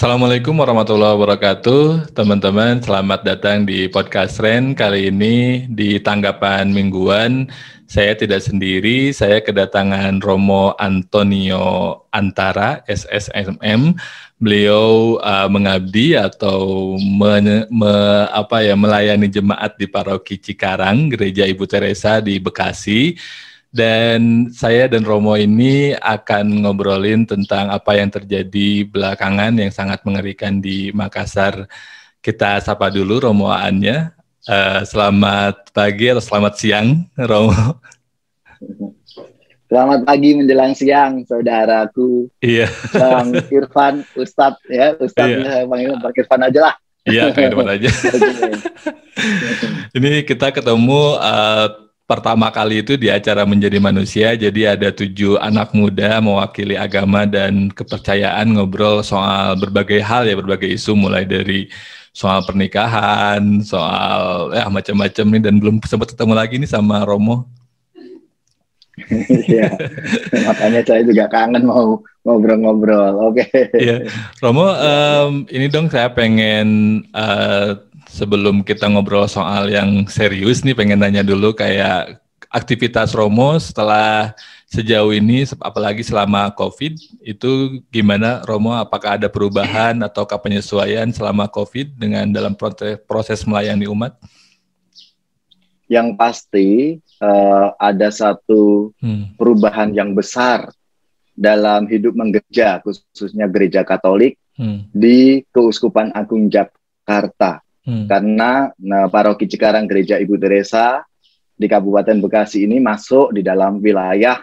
Assalamualaikum warahmatullahi wabarakatuh, teman-teman. Selamat datang di podcast Ren. Kali ini di tanggapan mingguan, saya tidak sendiri. Saya kedatangan Romo Antonio Antara, SSMM. Beliau mengabdi atau melayani jemaat di Paroki Cikarang, Gereja Ibu Teresa di Bekasi. Dan saya dan Romo ini akan ngobrolin tentang apa yang terjadi belakangan yang sangat mengerikan di Makassar. Kita sapa dulu Romo Aannya. Selamat pagi atau selamat siang, Romo. Selamat pagi menjelang siang, saudaraku. Iya. Bang Irfan, Ustadz ya, Ustadznya saya panggil Bang Irfan aja lah. Iya, Bang Irfan aja. Ini kita ketemu pertama kali itu di acara Menjadi Manusia, jadi ada 7 anak muda mewakili agama dan kepercayaan ngobrol soal berbagai hal ya, berbagai isu, mulai dari soal pernikahan, soal macam-macam nih, dan belum sempat ketemu lagi nih sama Romo. Iya, makanya saya juga kangen mau ngobrol-ngobrol. Oke. Iya, Romo, ini dong saya pengen sebelum kita ngobrol soal yang serius nih, pengen nanya dulu kayak aktivitas Romo setelah sejauh ini, apalagi selama COVID, itu gimana Romo? Apakah ada perubahan atau penyesuaian selama COVID dengan dalam proses melayani umat? Yang pasti ada satu perubahan yang besar dalam hidup menggereja, khususnya gereja Katolik di Keuskupan Agung Jakarta. Karena Paroki Cikarang Gereja Ibu Teresa di Kabupaten Bekasi ini masuk di dalam wilayah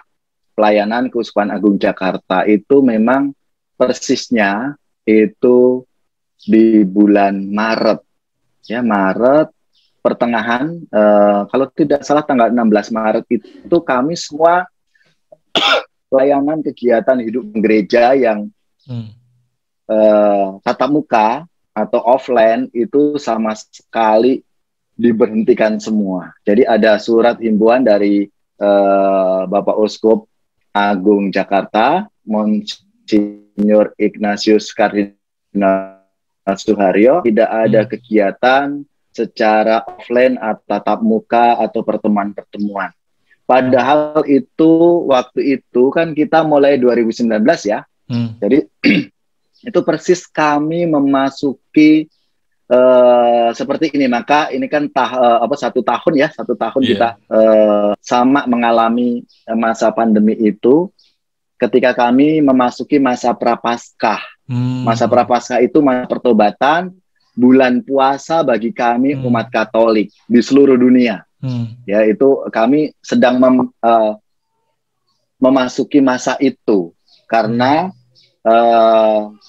pelayanan Keuskupan Agung Jakarta. Itu memang persisnya itu di bulan Maret. Ya, Maret pertengahan, kalau tidak salah tanggal 16 Maret itu kami semua pelayanan kegiatan hidup gereja yang tatap muka atau offline itu sama sekali diberhentikan semua. Jadi ada surat himbauan dari Bapak Uskup Agung Jakarta, Monsinyur Ignatius Kardinal Suharyo, tidak ada kegiatan secara offline atau tatap muka atau pertemuan-pertemuan. Padahal itu waktu itu kan kita mulai 2019 ya. Jadi itu persis kami memasuki seperti ini. Maka ini kan 1 tahun ya, 1 tahun kita sama mengalami masa pandemi itu ketika kami memasuki masa prapaskah. Masa prapaskah itu masa pertobatan, bulan puasa bagi kami umat Katolik di seluruh dunia. Ya, itu kami sedang memasuki masa itu karena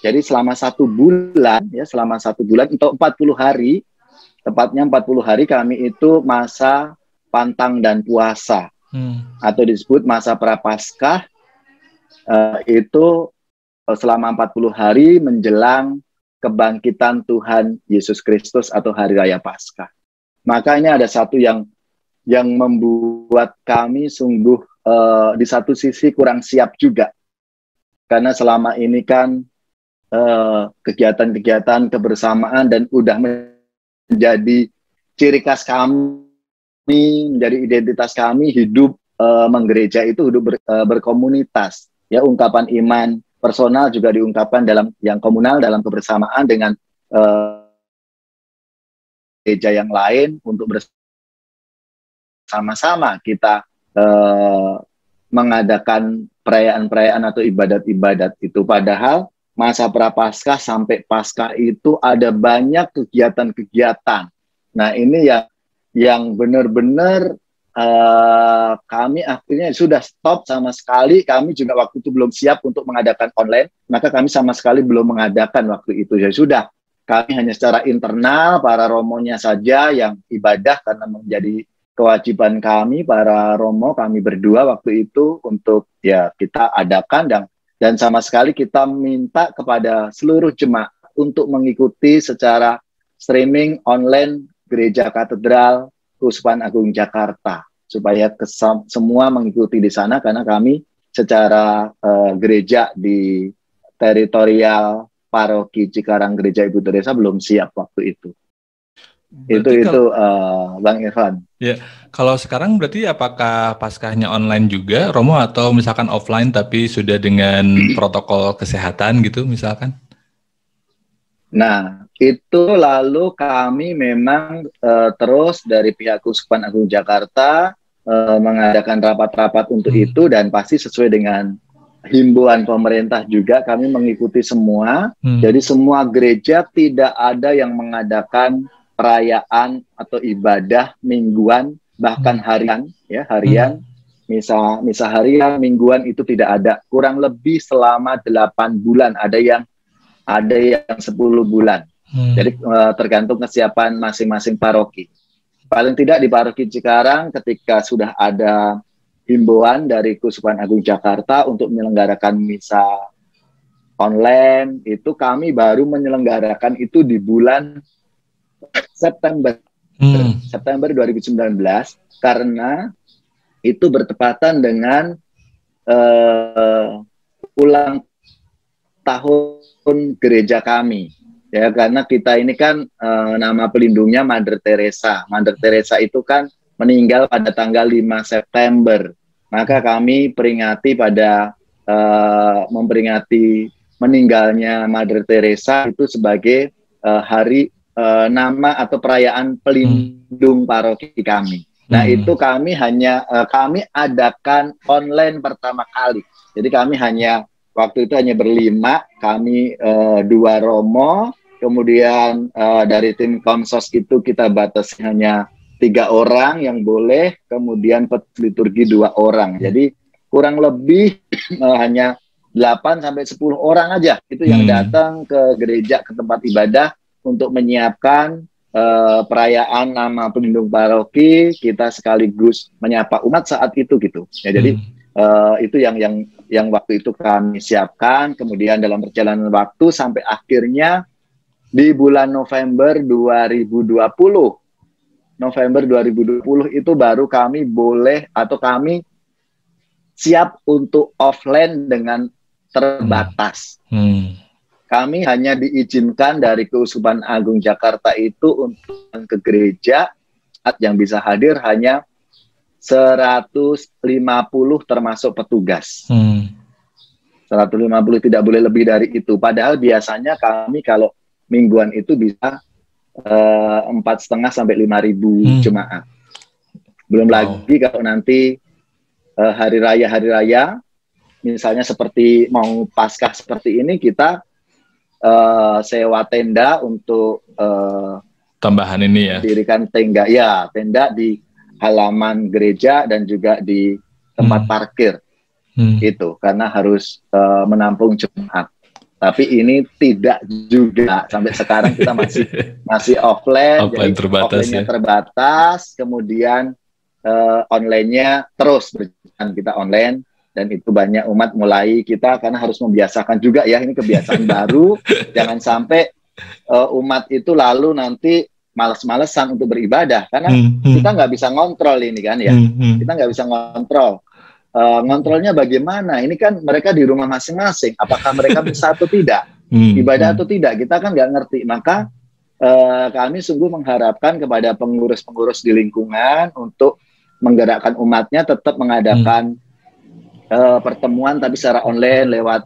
jadi selama 1 bulan ya, selama 1 bulan untuk 40 hari, tepatnya 40 hari kami itu masa pantang dan puasa atau disebut masa prapaskah. Itu selama 40 hari menjelang kebangkitan Tuhan Yesus Kristus atau Hari Raya Paskah. Makanya ada satu yang membuat kami sungguh di satu sisi kurang siap juga. Karena selama ini kan kegiatan-kegiatan kebersamaan dan udah menjadi ciri khas kami, menjadi identitas kami, hidup menggereja itu hidup berkomunitas. Ya, ungkapan iman personal juga diungkapkan dalam yang komunal, dalam kebersamaan dengan gereja yang lain untuk bersama-sama kita mengadakan perayaan-perayaan atau ibadat-ibadat itu. Padahal masa prapaskah sampai Paskah itu ada banyak kegiatan-kegiatan. Nah, ini yang benar-benar kami akhirnya sudah stop sama sekali. Kami juga waktu itu belum siap untuk mengadakan online, maka kami sama sekali belum mengadakan waktu itu. Ya sudah, kami hanya secara internal, para romonya saja yang ibadah karena menjadi kewajiban kami, para romo, kami berdua waktu itu untuk ya kita adakan dan sama sekali kita minta kepada seluruh jemaat untuk mengikuti secara streaming online Gereja Katedral Keuskupan Agung Jakarta supaya semua mengikuti di sana karena kami secara gereja di teritorial Paroki Cikarang Gereja Ibu Teresa belum siap waktu itu. Berarti Itu Bang Irfan. ya, kalau sekarang berarti apakah Paskahnya online juga, Romo, atau misalkan offline tapi sudah dengan protokol kesehatan gitu misalkan? Nah, itu lalu kami memang terus dari pihak Keuskupan Agung Jakarta mengadakan rapat-rapat untuk itu, dan pasti sesuai dengan himbauan pemerintah juga kami mengikuti semua. Jadi semua gereja tidak ada yang mengadakan perayaan atau ibadah mingguan, bahkan harian, ya harian. Misa harian, mingguan itu tidak ada. Kurang lebih selama 8 bulan, ada yang 10 bulan. Jadi tergantung kesiapan masing-masing paroki. Paling tidak di Paroki Cikarang ketika sudah ada himbauan dari Keuskupan Agung Jakarta untuk menyelenggarakan misa online, itu kami baru menyelenggarakan itu di bulan September 2019, karena itu bertepatan dengan ulang tahun gereja kami. Ya, karena kita ini kan nama pelindungnya Mother Teresa. Mother Teresa itu kan meninggal pada tanggal 5 September. Maka kami peringati pada memperingati meninggalnya Mother Teresa itu sebagai hari nama atau perayaan pelindung paroki kami. Nah, itu kami kami adakan online pertama kali. Jadi kami waktu itu hanya berlima, kami 2 romo. Kemudian dari tim Komsos itu kita batasi hanya 3 orang yang boleh, kemudian liturgi 2 orang. Jadi kurang lebih hanya 8-10 orang aja itu yang datang ke gereja, ke tempat ibadah untuk menyiapkan perayaan nama pelindung paroki. Kita sekaligus menyapa umat saat itu gitu. Ya, jadi itu yang waktu itu kami siapkan. Kemudian dalam perjalanan waktu sampai akhirnya di bulan November 2020 itu baru kami boleh atau kami siap untuk offline dengan terbatas. Kami hanya diizinkan dari Keuskupan Agung Jakarta itu untuk ke gereja, yang bisa hadir hanya 150 termasuk petugas. 150, tidak boleh lebih dari itu. Padahal biasanya kami kalau mingguan itu bisa 4,5 sampai 5.000 jemaat. Belum lagi kalau nanti hari raya, misalnya seperti mau Paskah seperti ini, kita sewa tenda untuk tambahan ini ya. Dirikan tenda di halaman gereja dan juga di tempat parkir. Itu karena harus menampung jemaat. Tapi ini tidak juga, sampai sekarang kita masih offline, jadi offline-nya terbatas, kemudian online-nya terus berjalan, kita online, dan itu banyak umat mulai kita, karena harus membiasakan juga ya, ini kebiasaan baru, jangan sampai umat itu lalu nanti malas-malesan untuk beribadah, karena kita nggak bisa ngontrol ini kan ya, kita nggak bisa ngontrol. Ngontrolnya bagaimana? Ini kan mereka di rumah masing-masing. Apakah mereka bisa atau tidak? Ibadah atau tidak? Kita kan nggak ngerti. Maka kami sungguh mengharapkan kepada pengurus-pengurus di lingkungan untuk menggerakkan umatnya tetap mengadakan pertemuan tapi secara online lewat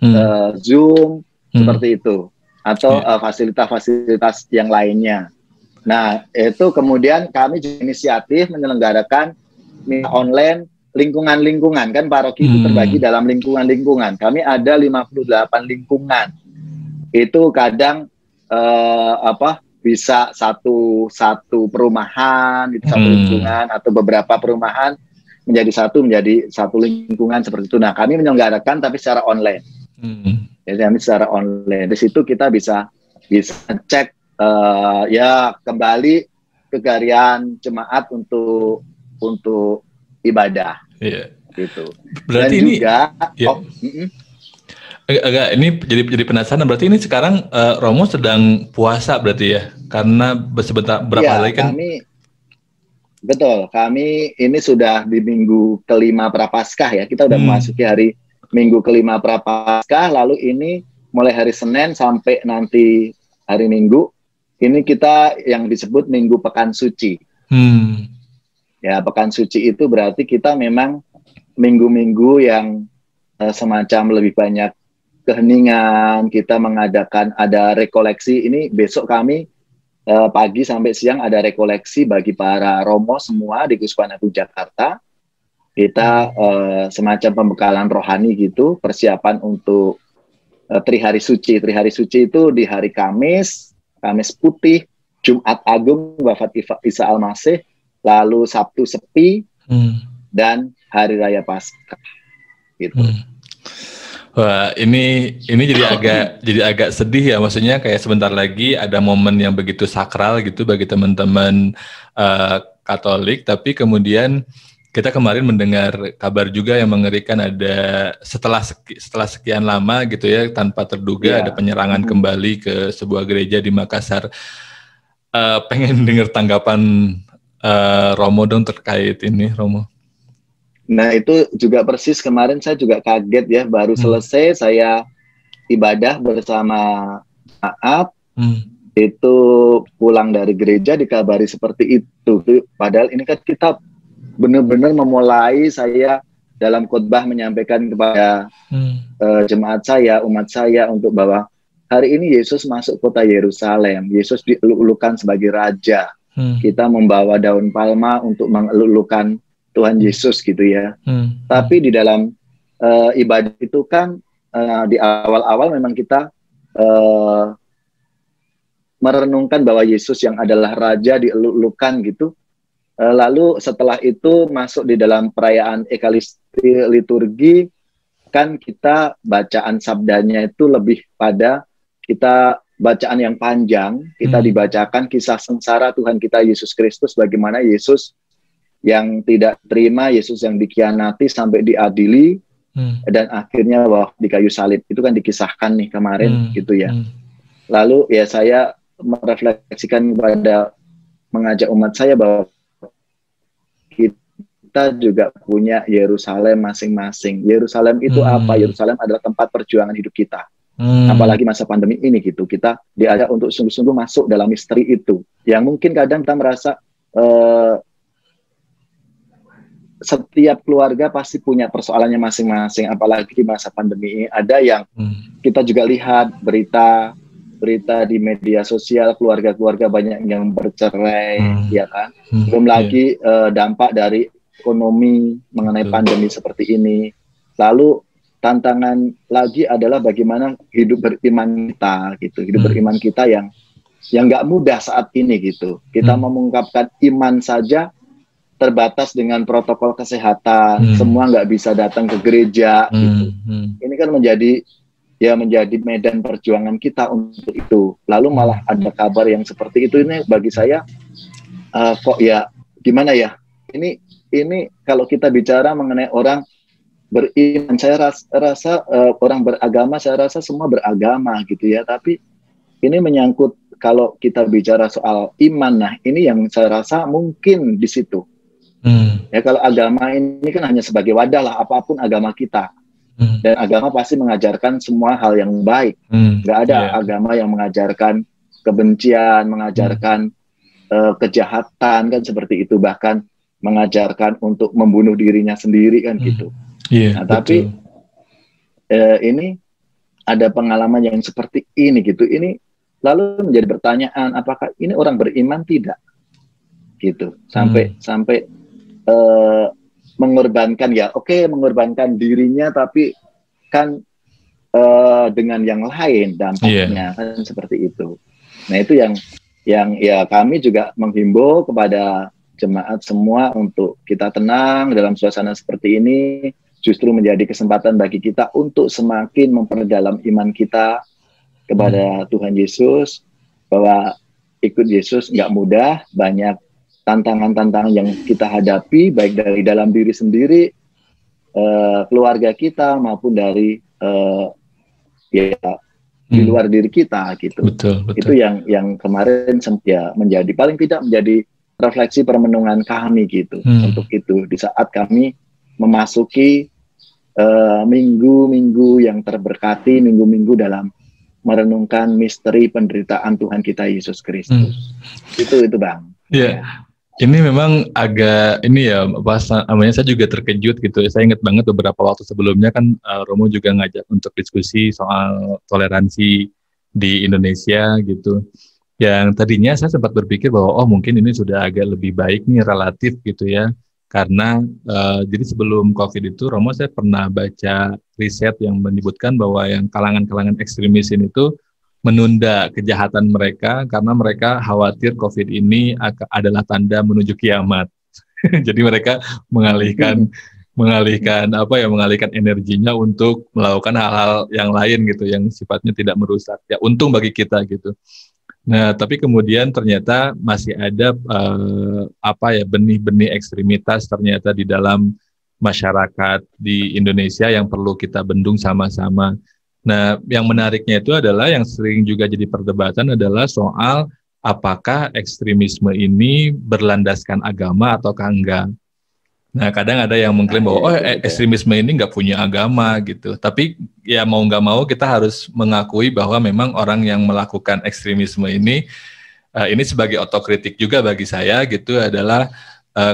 Zoom seperti itu. Atau fasilitas-fasilitas yang lainnya. Nah, itu kemudian kami juga inisiatif menyelenggarakan online lingkungan-lingkungan, kan paroki itu terbagi dalam lingkungan-lingkungan. Kami ada 58 lingkungan. Itu kadang bisa satu perumahan, itu satu lingkungan, atau beberapa perumahan menjadi satu lingkungan seperti itu. Nah, kami menyelenggarakan tapi secara online. Jadi kami secara online. Di situ kita bisa cek kembali kegarian jemaat untuk ibadah. Iya. Gitu. Berarti dan ini juga agak ini jadi penasaran. Berarti ini sekarang Romo sedang puasa berarti ya? Karena berapa hari kan? Kami ini sudah di minggu kelima Prapaskah ya. Kita udah memasuki hari minggu kelima Prapaskah. Lalu ini mulai hari Senin sampai nanti hari Minggu, ini kita yang disebut Minggu Pekan Suci. Ya, Pekan Suci itu berarti kita memang minggu-minggu yang semacam lebih banyak keheningan, kita mengadakan ada rekoleksi. Ini besok kami pagi sampai siang ada rekoleksi bagi para romo semua di Keuskupan Agung Jakarta. Kita semacam pembekalan rohani gitu, persiapan untuk Trihari Suci. Trihari Suci itu di hari Kamis Putih, Jumat Agung Wafat Isa Al-Masih, lalu Sabtu Sepi, dan Hari Raya Paskah. Gitu. Wah, ini jadi agak sedih ya, maksudnya kayak sebentar lagi ada momen yang begitu sakral gitu bagi teman-teman Katolik, tapi kemudian kita kemarin mendengar kabar juga yang mengerikan, ada setelah sekian lama gitu ya tanpa terduga ada penyerangan kembali ke sebuah gereja di Makassar. Pengen dengar tanggapan Romo dong terkait ini, Romo. Nah, itu juga persis kemarin saya juga kaget ya, baru selesai saya ibadah bersama jemaat, itu pulang dari gereja dikabari seperti itu. Padahal ini kan kita benar-benar memulai, saya dalam khotbah menyampaikan kepada jemaat saya, umat saya, untuk bahwa hari ini Yesus masuk kota Yerusalem, Yesus dielulukan sebagai Raja. Kita membawa daun palma untuk mengelulukan Tuhan Yesus gitu ya. Tapi di dalam ibadah itu kan di awal-awal memang kita merenungkan bahwa Yesus yang adalah Raja dielulukan gitu. Lalu setelah itu masuk di dalam perayaan Ekaristi liturgi, kan kita bacaan sabdanya itu lebih pada kita bacaan yang panjang, kita dibacakan kisah sengsara Tuhan kita Yesus Kristus, bagaimana Yesus yang tidak terima, Yesus yang dikhianati sampai diadili, dan akhirnya bahwa di kayu salib. Itu kan dikisahkan nih kemarin gitu ya. Lalu ya saya merefleksikan kepada, mengajak umat saya bahwa kita juga punya Yerusalem masing-masing. Yerusalem itu apa? Yerusalem adalah tempat perjuangan hidup kita. Apalagi masa pandemi ini gitu, kita diajak untuk sungguh-sungguh masuk dalam misteri itu. Yang mungkin kadang kita merasa setiap keluarga pasti punya persoalannya masing-masing, apalagi di masa pandemi ini. Ada yang kita juga lihat berita di media sosial, keluarga-keluarga banyak yang bercerai, ya kan. Belum lagi dampak dari ekonomi mengenai pandemi seperti ini. Lalu tantangan lagi adalah bagaimana hidup beriman kita gitu, hidup beriman kita yang nggak mudah saat ini gitu. Kita mengungkapkan iman saja terbatas dengan protokol kesehatan, semua nggak bisa datang ke gereja gitu. Ini kan menjadi medan perjuangan kita untuk itu. Lalu malah ada kabar yang seperti itu. Ini bagi saya kok ya gimana ya? Ini kalau kita bicara mengenai orang beriman, saya rasa orang beragama, saya rasa semua beragama gitu ya. Tapi ini menyangkut kalau kita bicara soal iman, nah ini yang saya rasa mungkin di situ. Ya, kalau agama ini kan hanya sebagai wadah lah, apapun agama kita. Dan agama pasti mengajarkan semua hal yang baik. Nggak ada agama yang mengajarkan kebencian, mengajarkan kejahatan kan seperti itu, bahkan mengajarkan untuk membunuh dirinya sendiri kan gitu. Nah, tapi ini ada pengalaman yang seperti ini gitu. Ini lalu menjadi pertanyaan, apakah ini orang beriman tidak? Gitu. Sampai mengorbankan mengorbankan dirinya, tapi kan dengan yang lain dampaknya kan seperti itu. Nah, itu yang ya kami juga menghimbau kepada jemaat semua untuk kita tenang dalam suasana seperti ini. Justru menjadi kesempatan bagi kita untuk semakin memperdalam iman kita kepada Tuhan Yesus, bahwa ikut Yesus nggak mudah, banyak tantangan-tantangan yang kita hadapi, baik dari dalam diri sendiri, keluarga kita, maupun dari di luar diri kita gitu. Betul. Itu yang kemarin menjadi paling tidak menjadi refleksi permenungan kami gitu. Untuk itu di saat kami memasuki minggu-minggu yang terberkati, minggu-minggu dalam merenungkan misteri penderitaan Tuhan kita Yesus Kristus. Itu Bang. Iya. Ini memang agak ini ya, pas namanya saya juga terkejut gitu. Saya ingat banget beberapa waktu sebelumnya kan Romo juga ngajak untuk diskusi soal toleransi di Indonesia gitu. Yang tadinya saya sempat berpikir bahwa mungkin ini sudah agak lebih baik nih relatif gitu ya. Karena jadi sebelum COVID itu Romo saya pernah baca riset yang menyebutkan bahwa yang kalangan-kalangan ekstremis ini tuh menunda kejahatan mereka karena mereka khawatir COVID ini adalah tanda menuju kiamat. Jadi mereka mengalihkan energinya untuk melakukan hal-hal yang lain gitu, yang sifatnya tidak merusak. Ya untung bagi kita gitu. Nah, tapi kemudian ternyata masih ada benih-benih ekstremitas ternyata di dalam masyarakat di Indonesia yang perlu kita bendung sama-sama. Nah, yang menariknya itu adalah yang sering juga jadi perdebatan adalah soal apakah ekstremisme ini berlandaskan agama ataukah enggak. Nah, kadang ada yang mengklaim bahwa ekstremisme ini nggak punya agama gitu. Tapi ya mau nggak mau kita harus mengakui bahwa memang orang yang melakukan ekstremisme ini sebagai otokritik juga bagi saya gitu adalah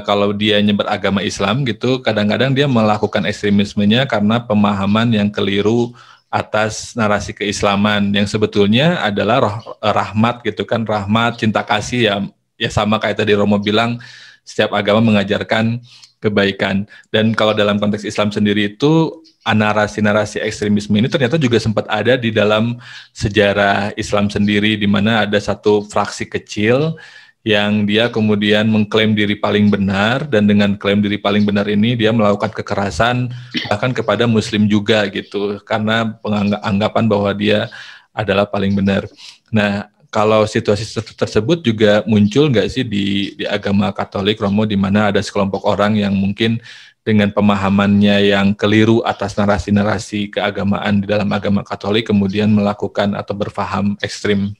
kalau dia nyebar agama Islam gitu, kadang-kadang dia melakukan ekstremismenya karena pemahaman yang keliru atas narasi keislaman yang sebetulnya adalah rahmat gitu kan, rahmat, cinta kasih ya sama kayak tadi Romo bilang, setiap agama mengajarkan kebaikan. Dan kalau dalam konteks Islam sendiri itu narasi-narasi ekstremisme ini ternyata juga sempat ada di dalam sejarah Islam sendiri, di mana ada satu fraksi kecil yang dia kemudian mengklaim diri paling benar, dan dengan klaim diri paling benar ini dia melakukan kekerasan bahkan kepada muslim juga gitu, karena anggapan bahwa dia adalah paling benar. Nah, kalau situasi tersebut juga muncul nggak sih di agama Katolik, Romo, di mana ada sekelompok orang yang mungkin dengan pemahamannya yang keliru atas narasi-narasi keagamaan di dalam agama Katolik kemudian melakukan atau berpaham ekstrim?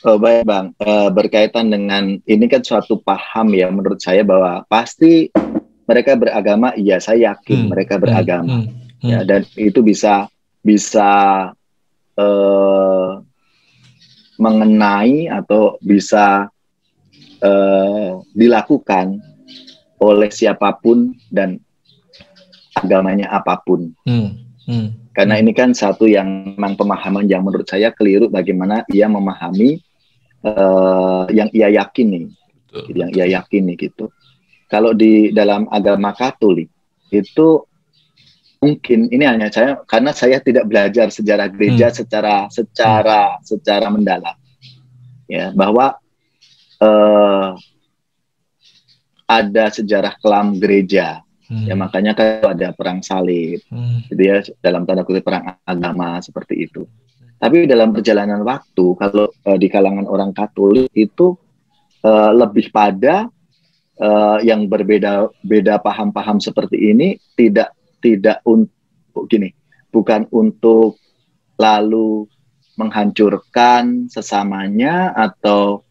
Baik Bang, berkaitan dengan ini kan suatu paham ya menurut saya bahwa pasti mereka beragama, iya saya yakin mereka beragama, ya, dan itu bisa mengenai atau bisa dilakukan oleh siapapun dan agamanya apapun. Karena ini kan satu yang memang pemahaman yang menurut saya keliru bagaimana ia memahami yang ia yakini, gitu. Kalau di dalam agama Katolik itu mungkin ini hanya saya karena saya tidak belajar sejarah gereja secara mendalam, ya, bahwa ada sejarah kelam gereja, ya makanya kalau ada perang salib, gitu ya, dalam tanda kutip perang agama seperti itu. Tapi dalam perjalanan waktu, kalau di kalangan orang Katolik itu lebih pada yang berbeda paham-paham seperti ini tidak untuk gini, bukan untuk lalu menghancurkan sesamanya atau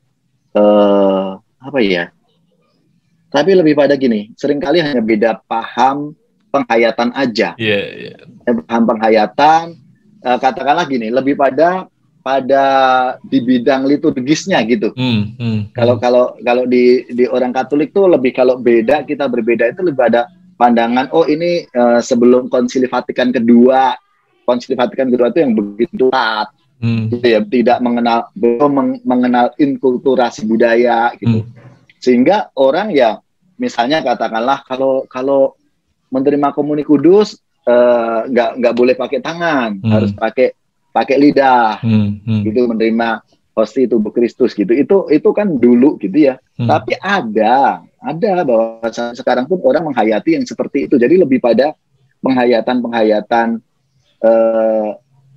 tapi lebih pada gini, seringkali hanya beda paham penghayatan aja. Paham penghayatan, katakanlah gini, lebih pada di bidang liturgisnya gitu. Kalau di orang Katolik tuh lebih, kalau kita berbeda itu lebih ada pandangan, ini sebelum Konsili Vatikan kedua itu yang begitu taat, gitu ya, tidak mengenal inkulturasi budaya gitu, sehingga orang ya misalnya katakanlah kalau menerima komuni kudus nggak boleh pakai tangan, harus pakai lidah, gitu, menerima hosti tubuh Kristus gitu. Itu kan dulu gitu ya. Tapi ada bahwa sekarang pun orang menghayati yang seperti itu. Jadi lebih pada penghayatan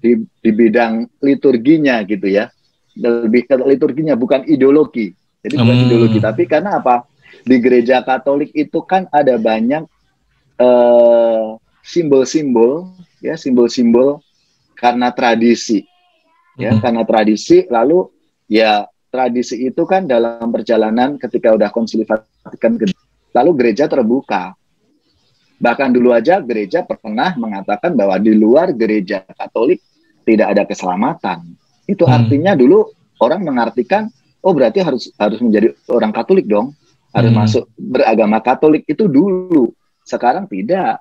di bidang liturginya gitu ya. Lebih ke liturginya, bukan ideologi. Jadi bukan ideologi, tapi karena apa? Di gereja Katolik itu kan ada banyak simbol-simbol karena tradisi, ya, karena tradisi. Lalu ya tradisi itu kan dalam perjalanan ketika udah Konsili Vatikan kedua, lalu gereja terbuka Bahkan dulu aja gereja pernah mengatakan bahwa di luar gereja Katolik tidak ada keselamatan. Itu artinya dulu orang mengartikan, oh berarti harus menjadi orang Katolik dong, harus masuk beragama Katolik itu dulu. Sekarang tidak.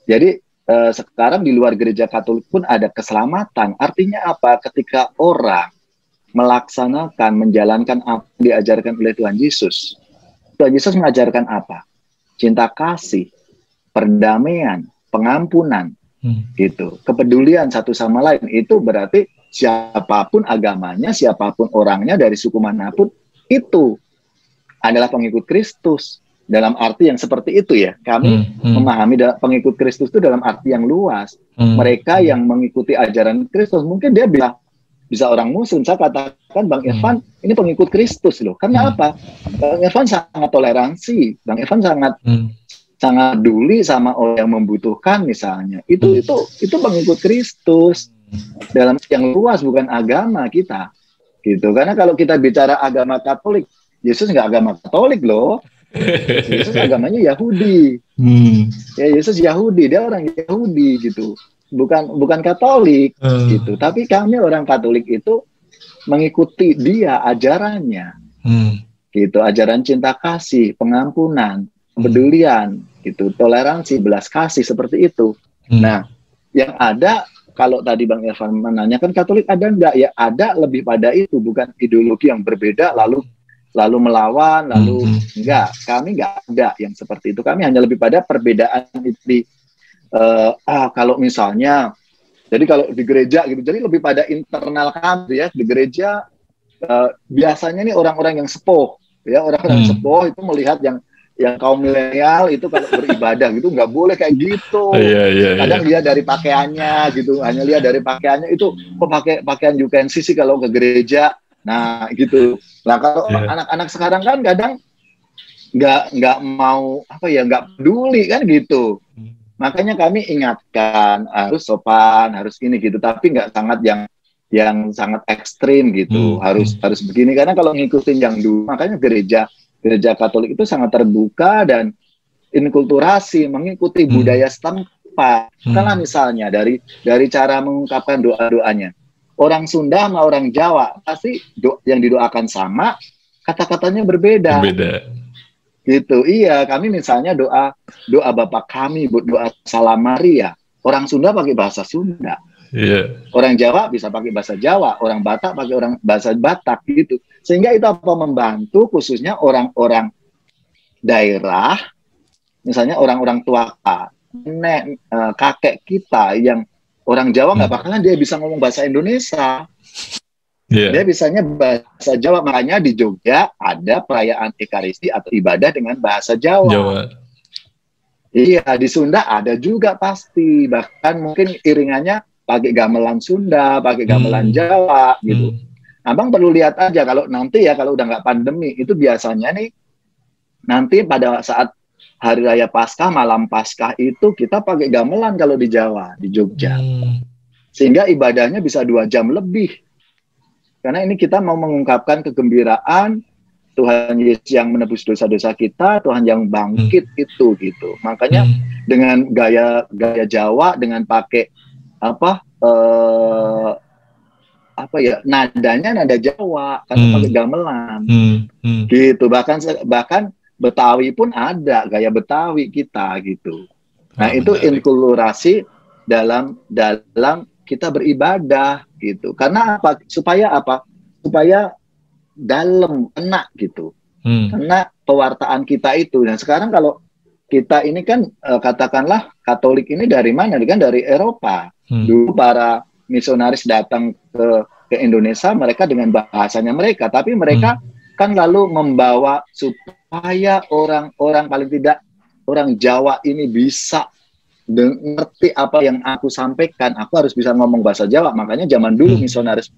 Jadi sekarang di luar gereja Katolik pun ada keselamatan. Artinya apa? Ketika orang melaksanakan, menjalankan apa yang diajarkan oleh Tuhan Yesus. Tuhan Yesus mengajarkan apa? Cinta kasih, perdamaian, pengampunan, gitu. Kepedulian satu sama lain. Itu berarti siapapun agamanya, siapapun orangnya, dari suku manapun, itu adalah pengikut Kristus. Dalam arti yang seperti itu ya. Kami memahami pengikut Kristus itu dalam arti yang luas. Mereka yang mengikuti ajaran Kristus, mungkin dia bisa orang Muslim. Saya katakan Bang Irfan ini pengikut Kristus loh. Karena apa? Bang Irfan sangat toleransi. Bang Irfan sangat peduli sama orang yang membutuhkan misalnya. Itu pengikut Kristus dalam yang luas, bukan agama kita. Gitu. Karena kalau kita bicara agama Katolik, Yesus nggak agama Katolik loh. Yesus agamanya Yahudi. Ya, Yesus Yahudi, dia orang Yahudi gitu. Bukan Katolik gitu. Tapi kami orang Katolik itu mengikuti dia ajarannya. Gitu, ajaran cinta kasih, pengampunan, kepedulian, gitu, toleransi, belas kasih seperti itu. Nah, yang ada kalau tadi Bang Irfan menanyakan Katolik ada enggak? Ya ada, lebih pada itu, bukan ideologi yang berbeda lalu melawan, lalu enggak. Kami enggak ada yang seperti itu. Kami hanya lebih pada perbedaan itu kalau misalnya, jadi kalau di gereja gitu, jadi lebih pada internal kami ya, di gereja biasanya nih orang-orang yang sepuh, ya orang-orang sepuh itu melihat yang kaum milenial itu kalau beribadah gitu nggak boleh kayak gitu. Kadang dia dari pakaiannya gitu, hanya lihat dari pakaiannya itu kok pakai pakaian UKNC sih kalau ke gereja. Nah gitu. Nah kalau anak-anak sekarang kan kadang nggak mau nggak peduli kan gitu. Makanya kami ingatkan harus sopan, harus ini gitu, tapi nggak sangat yang sangat ekstrim gitu. Harus begini, karena kalau ngikutin yang dulu, makanya gereja Katolik itu sangat terbuka dan inkulturasi, mengikuti budaya setempat. Karena misalnya dari cara mengungkapkan doa-doanya, orang Sunda sama orang Jawa pasti yang didoakan sama, kata-katanya berbeda. Gitu. Iya, kami misalnya doa Bapa kami, doa Salam Maria, orang Sunda pakai bahasa Sunda. Orang Jawa bisa pakai bahasa Jawa, orang Batak pakai bahasa Batak gitu. Sehingga itu apa membantu khususnya orang-orang daerah, misalnya orang-orang tua, nenek, kakek kita yang orang Jawa nggak bakalan dia bisa ngomong bahasa Indonesia. Dia bisanya bahasa Jawa. Makanya di Jogja ada perayaan Ekaristi atau ibadah dengan bahasa Jawa. Iya, di Sunda ada juga pasti. Bahkan mungkin iringannya pakai gamelan Sunda, pakai gamelan Jawa gitu. Abang perlu lihat aja kalau nanti ya, kalau udah nggak pandemi, itu biasanya nih nanti pada saat Hari Raya Paskah, malam Paskah itu kita pakai gamelan kalau di Jawa, di Jogja. Sehingga ibadahnya bisa 2 jam lebih. Karena ini kita mau mengungkapkan kegembiraan Tuhan Yesus yang menebus dosa-dosa kita, Tuhan yang bangkit itu gitu. Makanya dengan gaya Jawa, dengan pakai nadanya nada Jawa, karena pakai gamelan. Gitu. Bahkan Betawi pun ada gaya Betawi kita gitu. Nah, itu inkulturasi dalam kita beribadah gitu. Karena apa? Supaya dalam kena gitu. Karena pewartaan kita itu. Dan sekarang kalau kita ini kan katakanlah Katolik ini dari mana? Kan dari Eropa. Dulu para misionaris datang ke Indonesia, mereka dengan bahasanya mereka, tapi mereka kan lalu membawa supaya orang-orang paling tidak orang Jawa ini bisa ngerti apa yang aku sampaikan. Aku harus bisa ngomong bahasa Jawa. Makanya zaman dulu misionaris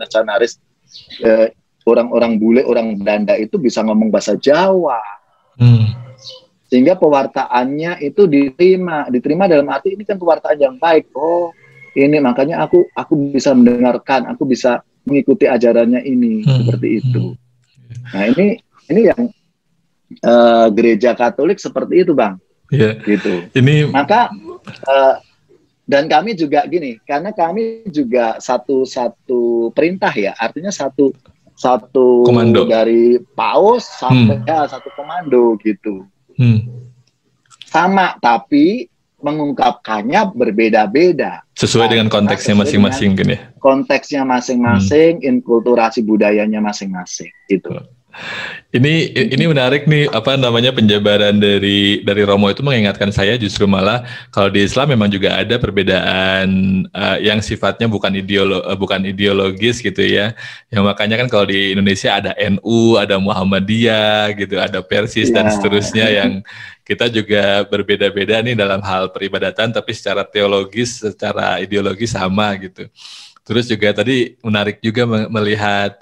orang-orang bule, orang Belanda itu bisa ngomong bahasa Jawa. Sehingga pewartaannya itu diterima dalam arti ini kan pewartaan yang baik. Oh, ini makanya aku bisa mendengarkan, aku bisa mengikuti ajarannya ini seperti itu. Nah, ini yang gereja Katolik seperti itu, Bang. Iya. gitu. Ini Maka dan kami juga gini, karena kami juga satu perintah ya, artinya satu komando. dari paus sampai satu komando gitu. Sama, tapi mengungkapkannya berbeda-beda. Sesuai dengan konteksnya masing-masing kan ya? Konteksnya masing-masing, inkulturasi budayanya masing-masing gitu. Ini menarik nih, apa namanya, penjabaran dari Romo itu mengingatkan saya justru malah kalau di Islam memang juga ada perbedaan yang sifatnya bukan ideologis gitu ya. Yang makanya kan kalau di Indonesia ada NU, ada Muhammadiyah gitu, ada Persis dan seterusnya yang kita juga berbeda-beda nih dalam hal peribadatan, tapi secara teologis, secara ideologis sama gitu. Terus juga tadi menarik juga melihat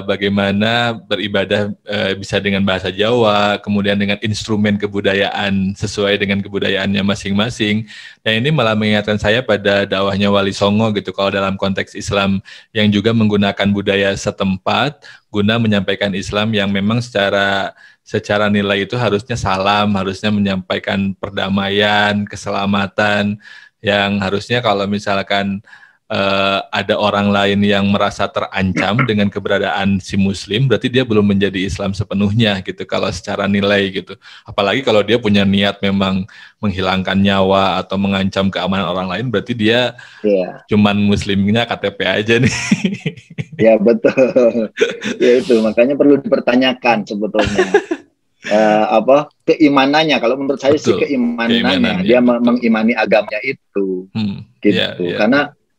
bagaimana beribadah bisa dengan bahasa Jawa, kemudian dengan instrumen kebudayaan sesuai dengan kebudayaannya masing-masing. Dan ini malah mengingatkan saya pada dakwahnya Wali Songo gitu, kalau dalam konteks Islam yang juga menggunakan budaya setempat guna menyampaikan Islam yang memang secara nilai itu harusnya salam, harusnya menyampaikan perdamaian, keselamatan, yang harusnya kalau misalkan ada orang lain yang merasa terancam dengan keberadaan si Muslim, berarti dia belum menjadi Islam sepenuhnya gitu, kalau secara nilai gitu. Apalagi kalau dia punya niat memang menghilangkan nyawa atau mengancam keamanan orang lain, berarti dia cuman Muslimnya KTP aja nih. Ya betul. Ya itu, makanya perlu dipertanyakan sebetulnya. Keimanannya, kalau menurut saya sih keimanannya, dia mengimani agamanya itu gitu.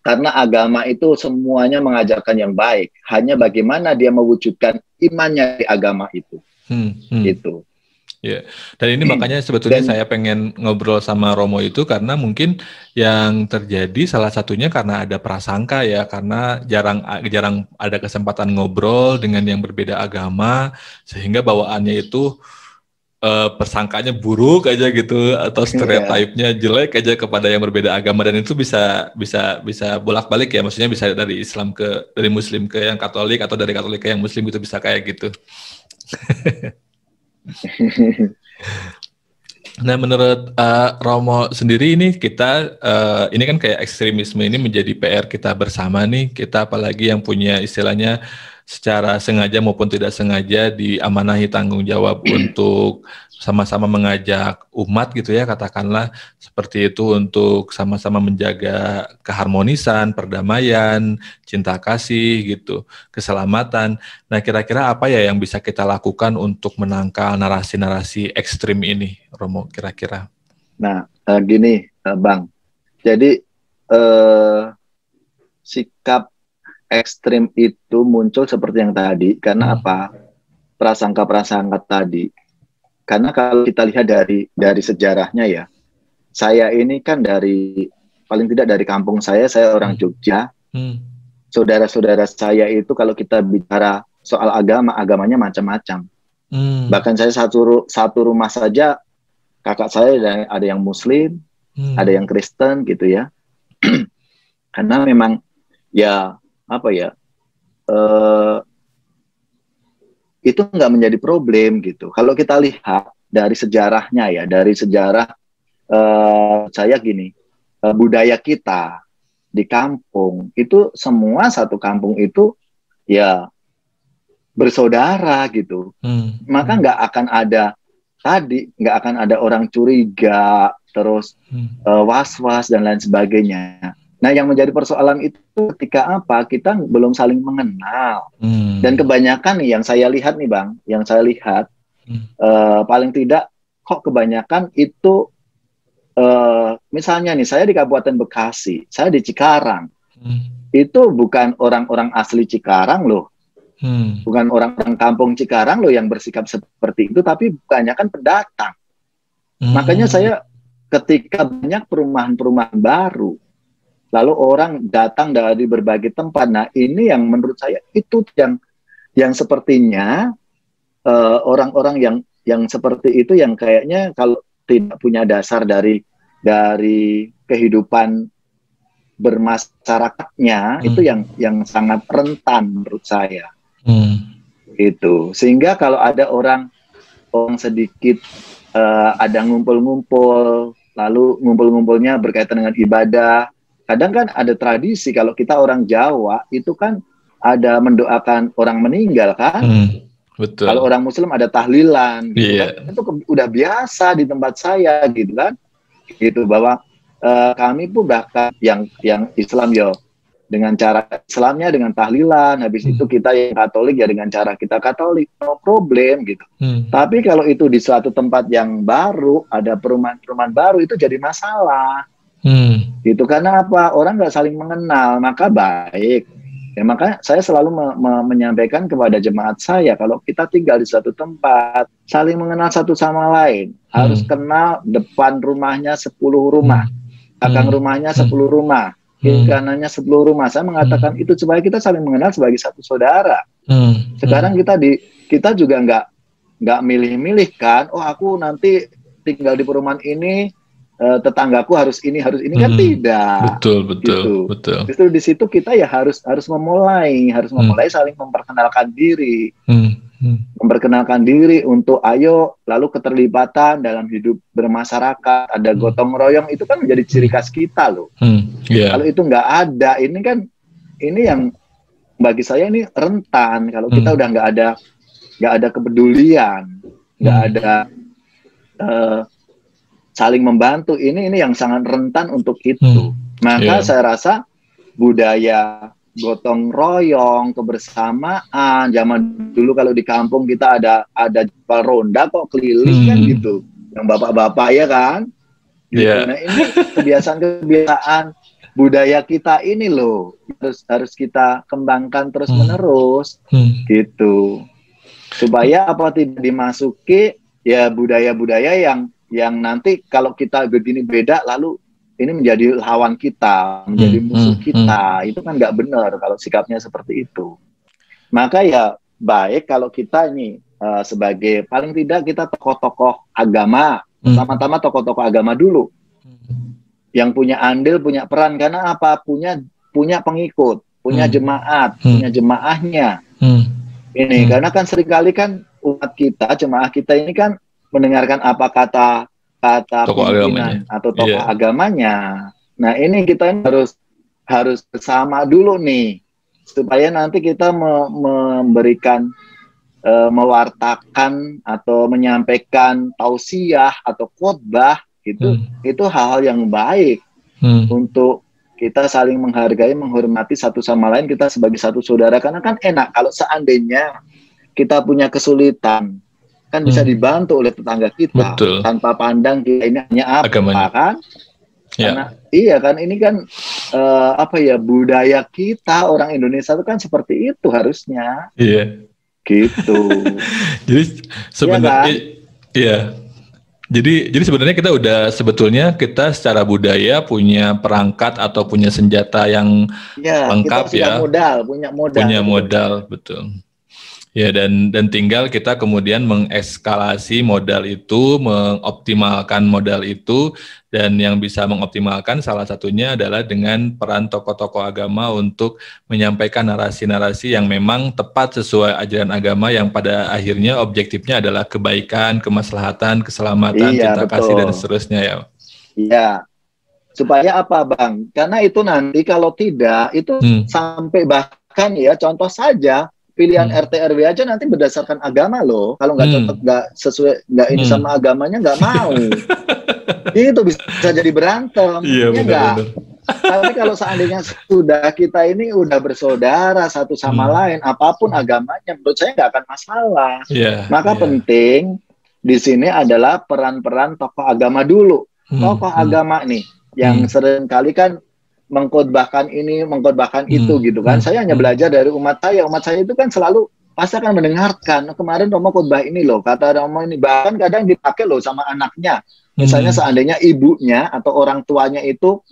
Karena agama itu semuanya mengajarkan yang baik, hanya bagaimana dia mewujudkan imannya di agama itu. Gitu. Ya, dan ini makanya sebetulnya saya pengen ngobrol sama Romo itu karena mungkin yang terjadi salah satunya karena ada prasangka ya, karena jarang ada kesempatan ngobrol dengan yang berbeda agama, sehingga bawaannya itu persangkanya buruk aja gitu, atau stereotipnya jelek aja kepada yang berbeda agama, dan itu bisa bolak-balik ya, maksudnya bisa dari Muslim ke yang Katolik, atau dari Katolik ke yang Muslim gitu, bisa kayak gitu. Nah, menurut Romo sendiri ini kita ini kan kayak ekstremisme ini menjadi PR kita bersama nih, kita apalagi yang punya istilahnya secara sengaja maupun tidak sengaja diamanahi tanggung jawab untuk sama-sama mengajak umat gitu ya, katakanlah seperti itu, untuk sama-sama menjaga keharmonisan, perdamaian, cinta kasih gitu, keselamatan. Nah, kira-kira apa ya yang bisa kita lakukan untuk menangkal narasi-narasi ekstrim ini, Romo, kira-kira? Nah, gini, Bang. Jadi sikap ekstrim itu muncul seperti yang tadi, karena apa? Prasangka-prasangka tadi. Karena kalau kita lihat dari sejarahnya ya, saya ini kan paling tidak dari kampung saya orang Jogja. Saudara-saudara saya itu kalau kita bicara soal agamanya macam-macam. Bahkan saya satu rumah saja, kakak saya ada yang Muslim, ada yang Kristen gitu ya. Karena memang ya itu nggak menjadi problem gitu. Kalau kita lihat dari sejarahnya ya, dari sejarah saya gini, budaya kita di kampung itu semua satu kampung itu ya bersaudara gitu. Maka nggak akan ada orang curiga, terus was-was dan lain sebagainya. Nah, yang menjadi persoalan itu ketika kita belum saling mengenal. Dan kebanyakan nih yang saya lihat nih Bang, paling tidak kok kebanyakan itu misalnya nih, saya di Kabupaten Bekasi, saya di Cikarang, itu bukan orang-orang asli Cikarang loh, bukan orang-orang kampung Cikarang loh yang bersikap seperti itu, tapi kebanyakan pendatang. Makanya saya ketika banyak perumahan-perumahan baru, lalu orang datang dari berbagai tempat. Nah, ini yang menurut saya itu yang sepertinya orang-orang yang seperti itu yang kayaknya kalau tidak punya dasar dari kehidupan bermasyarakatnya, itu yang sangat rentan menurut saya. Itu. Sehingga kalau ada orang orang sedikit ada ngumpul-ngumpul, lalu ngumpul-ngumpulnya berkaitan dengan ibadah. Kadang kan ada tradisi kalau kita orang Jawa itu kan ada mendoakan orang meninggal kan. Betul. Kalau orang Muslim ada tahlilan gitu kan. Itu udah biasa di tempat saya gitu kan. Gitu bahwa kami pun bahkan yang Islam ya dengan cara Islamnya dengan tahlilan, habis itu kita yang Katolik ya dengan cara kita Katolik, no problem gitu. Tapi kalau itu di suatu tempat yang baru, ada perumahan-perumahan baru, itu jadi masalah. Gitu, karena apa? Orang nggak saling mengenal, maka baik. Ya, makanya saya selalu menyampaikan kepada jemaat saya, kalau kita tinggal di suatu tempat, saling mengenal satu sama lain. Harus kenal depan rumahnya 10 rumah, belakang rumahnya 10 rumah, kiri kanannya 10 rumah. Saya mengatakan itu supaya kita saling mengenal sebagai satu saudara. Sekarang kita juga nggak milih-milih kan. Oh, aku nanti tinggal di perumahan ini, tetanggaku harus ini kan tidak. Betul. Justru di situ kita ya harus memulai saling memperkenalkan diri. Memperkenalkan diri untuk ayo, lalu keterlibatan dalam hidup bermasyarakat, ada gotong royong, itu kan menjadi ciri khas kita loh. Kalau itu nggak ada, ini yang bagi saya ini rentan. Kalau kita udah nggak ada kepedulian, nggak ada saling membantu, ini yang sangat rentan untuk itu. Maka saya rasa budaya gotong royong, kebersamaan, zaman dulu kalau di kampung kita ada jempol ronda kok keliling kan gitu, yang bapak-bapak ya kan. Gitu. Nah ini kebiasaan budaya kita ini loh harus kita kembangkan terus menerus gitu, supaya apa tidak dimasuki ya budaya-budaya yang nanti kalau kita begini beda lalu ini menjadi lawan kita, menjadi musuh kita. Itu kan nggak benar kalau sikapnya seperti itu. Maka ya baik kalau kita ini sebagai paling tidak kita tokoh-tokoh agama, pertama-tama tokoh-tokoh agama dulu, yang punya andil, punya peran, karena apa? Punya pengikut, punya jemaat, punya jemaahnya. Ini karena kan seringkali kan umat kita, jemaah kita ini kan mendengarkan apa kata pimpinan atau tokoh agamanya. Nah ini kita harus bersama dulu nih, supaya nanti kita memberikan mewartakan atau menyampaikan tausiah atau khotbah itu hal-hal yang baik untuk kita saling menghargai, menghormati satu sama lain, kita sebagai satu saudara. Karena kan enak kalau seandainya kita punya kesulitan, kan bisa dibantu oleh tetangga kita. Betul. Tanpa pandang kita ini hanya apa agamanya. Kan? Karena iya kan ini kan budaya kita orang Indonesia itu kan seperti itu harusnya. Iya. Gitu. Jadi sebenarnya Jadi sebenarnya kita sebetulnya kita secara budaya punya perangkat atau punya senjata yang lengkap kita punya modal, betul. Ya, dan tinggal kita kemudian mengeskalasi modal itu, mengoptimalkan modal itu, dan yang bisa mengoptimalkan salah satunya adalah dengan peran tokoh-tokoh agama untuk menyampaikan narasi-narasi yang memang tepat sesuai ajaran agama yang pada akhirnya objektifnya adalah kebaikan, kemaslahatan, keselamatan, cinta kasih, dan seterusnya ya. Iya. Supaya apa Bang? Karena itu nanti kalau tidak, itu sampai bahkan ya contoh saja, pilihan RT RW aja nanti berdasarkan agama loh. Kalau nggak cocok, nggak sesuai, nggak ini sama agamanya nggak mau. Itu bisa jadi berantem. Iya benar. Tapi kalau seandainya sudah kita ini udah bersaudara satu sama lain, apapun agamanya, menurut saya nggak akan masalah. Maka penting di sini adalah peran-peran tokoh agama dulu. Tokoh agama nih yang sering kali kan mengkhotbahkan ini, mengkhotbahkan itu gitu kan. Saya hanya belajar dari umat saya itu kan selalu pasti akan mendengarkan. Kemarin Romo khotbah ini loh, kata Romo ini, bahkan kadang dipakai loh sama anaknya. Misalnya seandainya ibunya atau orang tuanya itu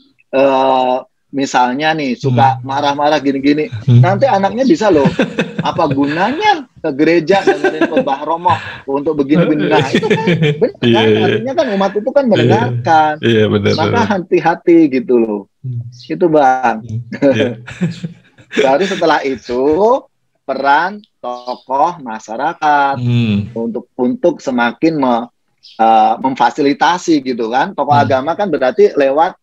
misalnya nih suka marah-marah gini-gini, nanti anaknya bisa loh, apa gunanya ke gereja dengerin khotbah Romo untuk begini-begini. Nah itu kan benar kan, artinya kan umat itu kan mendengarkan. Maka hati-hati gitu loh. Itu Bang. Baru setelah itu peran tokoh masyarakat untuk semakin memfasilitasi gitu kan. Tokoh agama kan berarti lewat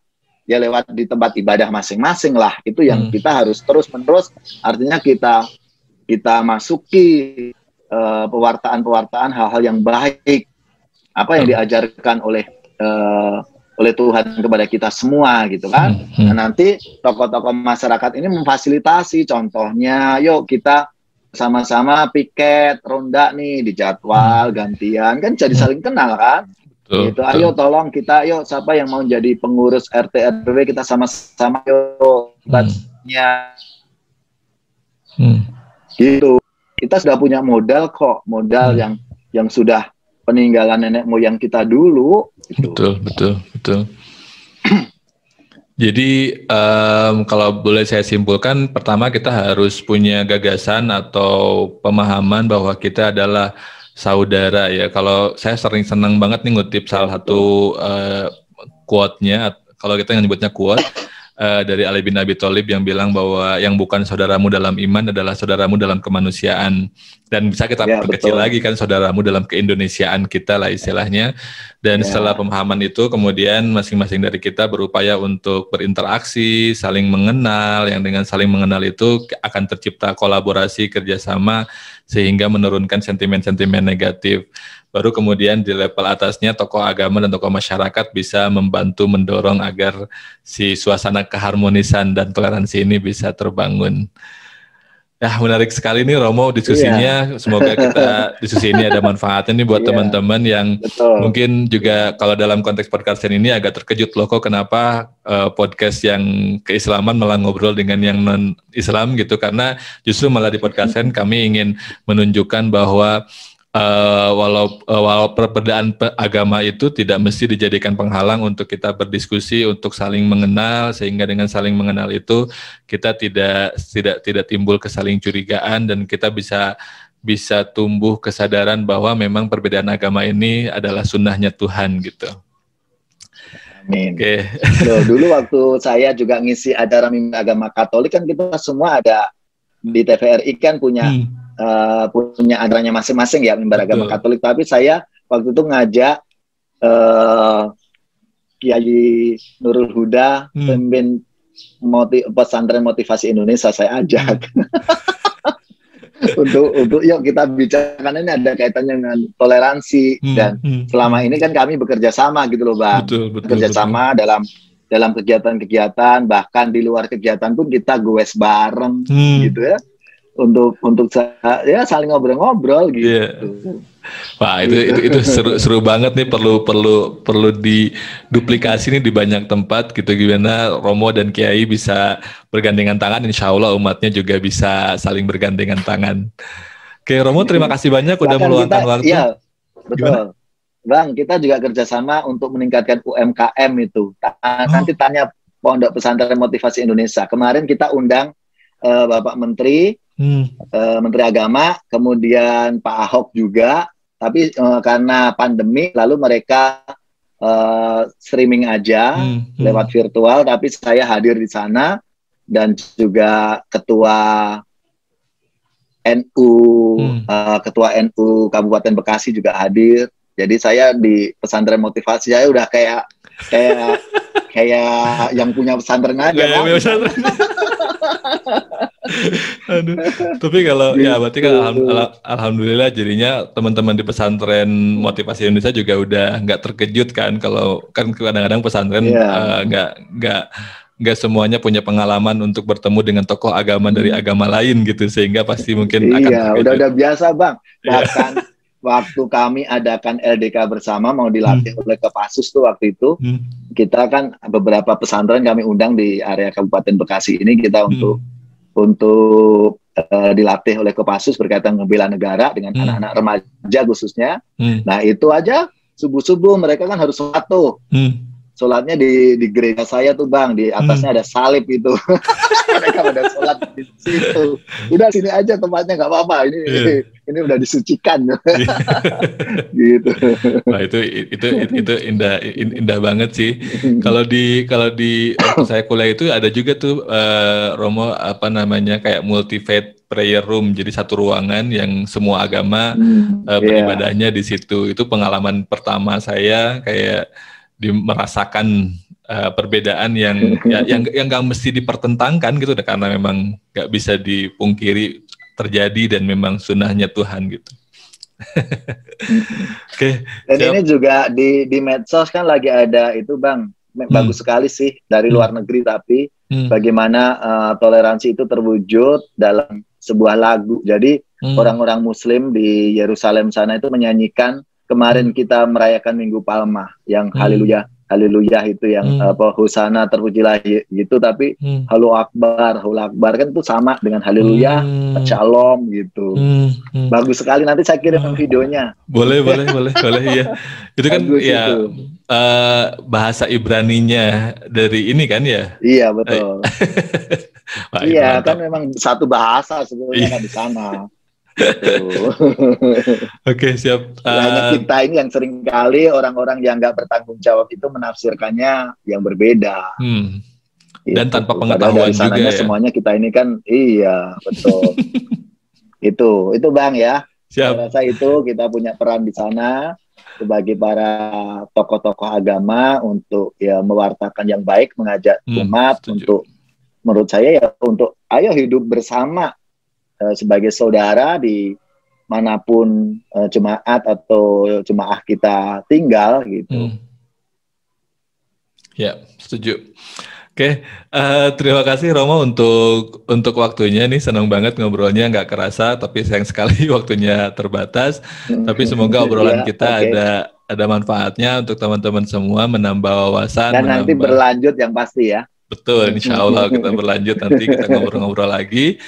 di tempat ibadah masing-masing lah. Itu yang kita harus terus-menerus, artinya kita masuki pewartaan hal-hal yang baik, apa yang diajarkan oleh Tuhan kepada kita semua gitu kan. Nah, nanti tokoh-tokoh masyarakat ini memfasilitasi, contohnya yuk kita sama-sama piket ronda nih di jadwal gantian, kan jadi saling kenal kan. Gitu. Ayo tolong kita, yuk siapa yang mau jadi pengurus RT RW, kita sama-sama yuk batnya. Gitu. Kita sudah punya modal kok, modal yang sudah peninggalan nenek moyang kita dulu. Gitu. Betul. Jadi kalau boleh saya simpulkan, pertama kita harus punya gagasan atau pemahaman bahwa kita adalah saudara ya. Kalau saya sering senang banget nih ngutip salah satu quote-nya, kalau kita nyebutnya quote, dari Ali bin Abi Thalib yang bilang bahwa yang bukan saudaramu dalam iman adalah saudaramu dalam kemanusiaan. Dan bisa kita perkecil lagi kan, saudaramu dalam keindonesiaan kita lah istilahnya. Dan setelah pemahaman itu kemudian masing-masing dari kita berupaya untuk berinteraksi, saling mengenal, yang dengan saling mengenal itu akan tercipta kolaborasi, kerjasama, sehingga menurunkan sentimen-sentimen negatif. Baru kemudian di level atasnya tokoh agama dan tokoh masyarakat bisa membantu mendorong agar si suasana keharmonisan dan toleransi ini bisa terbangun. Ya, menarik sekali nih Romo diskusinya. Semoga diskusi ini ada manfaatnya nih buat teman-teman yang mungkin juga kalau dalam konteks podcast ini agak terkejut loh, kok kenapa podcast yang keislaman malah ngobrol dengan yang non-Islam gitu, karena justru malah di podcast kami ingin menunjukkan bahwa walau perbedaan agama itu tidak mesti dijadikan penghalang untuk kita berdiskusi, untuk saling mengenal, sehingga dengan saling mengenal itu kita tidak timbul kesaling curigaan, dan kita bisa tumbuh kesadaran bahwa memang perbedaan agama ini adalah sunnahnya Tuhan gitu. Amin. Oke. Dulu waktu saya juga ngisi acara mimbar agama Katolik kan kita semua ada di TVRI kan punya acaranya masing-masing ya, mimbar agama Katolik. Tapi saya waktu itu ngajak Kiai Nurul Huda, pemimpin pesantren motivasi Indonesia, saya ajak untuk yuk kita bicarakan, ini ada kaitannya dengan toleransi dan selama ini kan kami bekerja sama gitu loh Bang. Bekerja sama dalam kegiatan-kegiatan, bahkan di luar kegiatan pun kita goes bareng gitu ya. Untuk ya saling ngobrol-ngobrol gitu. Wah, itu seru banget nih, perlu diduplikasi nih di banyak tempat gitu, gimana Romo dan Kiai bisa bergandengan tangan, insya Allah umatnya juga bisa saling bergandengan tangan. Oke Romo, terima kasih banyak udah meluangkan waktu. Iya, betul. Gimana? Bang, kita juga kerjasama untuk meningkatkan UMKM itu. Nanti tanya Pondok Pesantren Motivasi Indonesia. Kemarin kita undang Bapak Menteri, Menteri Agama, kemudian Pak Ahok juga, tapi karena pandemi lalu mereka streaming aja lewat virtual, tapi saya hadir di sana dan juga ketua NU Kabupaten Bekasi juga hadir. Jadi saya di pesantren motivasi saya udah kayak yang punya pesantren aja. Aduh. Tapi kalau ya berarti kan alhamdulillah jadinya teman-teman di pesantren motivasi Indonesia juga udah nggak terkejut kan, kalau kan kadang-kadang pesantren nggak semuanya punya pengalaman untuk bertemu dengan tokoh agama dari agama lain gitu, sehingga pasti mungkin akan terkejut. Udah biasa Bang. Bahkan waktu kami adakan LDK bersama mau dilatih oleh Kopassus tuh waktu itu, kita kan beberapa pesantren kami undang di area Kabupaten Bekasi ini, kita untuk dilatih oleh Kopassus berkaitan dengan bela negara dengan anak-anak remaja khususnya. Nah itu aja subuh-subuh mereka kan harus sholat tuh. sholatnya di gereja saya tuh Bang, di atasnya ada salib itu. Mereka pada sholat di situ. Udah sini aja tempatnya, nggak apa-apa. Ini udah disucikan. Gitu. Wah, itu indah banget sih. Kalau di waktu saya kuliah itu ada juga tuh Romo apa namanya kayak multi-faith prayer room. Jadi satu ruangan yang semua agama beribadahnya di situ. Itu pengalaman pertama saya kayak merasakan perbedaan yang nggak mesti dipertentangkan gitu, karena memang nggak bisa dipungkiri terjadi dan memang sunnahnya Tuhan gitu. Oke. Dan siap. Ini juga di medsos kan lagi ada itu Bang, bagus sekali sih dari luar negeri, tapi bagaimana toleransi itu terwujud dalam sebuah lagu. Jadi orang-orang Muslim di Yerusalem sana itu menyanyikan, kemarin kita merayakan Minggu Palma yang haleluya itu yang hosana terpujilah gitu, tapi halu akbar kan itu sama dengan haleluya, shalom gitu. Bagus sekali, nanti saya kirim videonya. Boleh ya. Itu kan bagus ya itu. Bahasa Ibraninya dari ini kan ya? Iya betul. Iya kan memang satu bahasa sebenarnya di sana. Oke, siap. Hanya kita ini yang sering kali orang-orang yang nggak bertanggung jawab itu menafsirkannya yang berbeda. Dan tanpa pengetahuan juga ya. Semuanya kita ini kan, iya betul. itu Bang ya. Siap. Saya rasa itu kita punya peran di sana sebagai para tokoh-tokoh agama untuk ya mewartakan yang baik, mengajak umat untuk, menurut saya ya untuk ayo hidup bersama sebagai saudara di manapun jemaat atau jemaah kita tinggal gitu. Ya, setuju. Oke, terima kasih Romo untuk waktunya nih, senang banget ngobrolnya, nggak kerasa, tapi sayang sekali waktunya terbatas. Tapi semoga obrolan kita ada manfaatnya untuk teman-teman semua, menambah wawasan. Dan nanti berlanjut yang pasti ya. Betul, insya Allah kita berlanjut, nanti kita ngobrol-ngobrol lagi.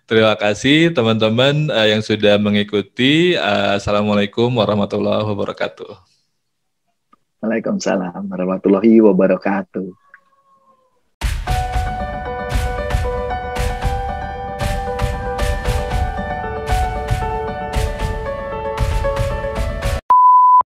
Terima kasih teman-teman yang sudah mengikuti. Assalamualaikum warahmatullahi wabarakatuh. Waalaikumsalam warahmatullahi wabarakatuh.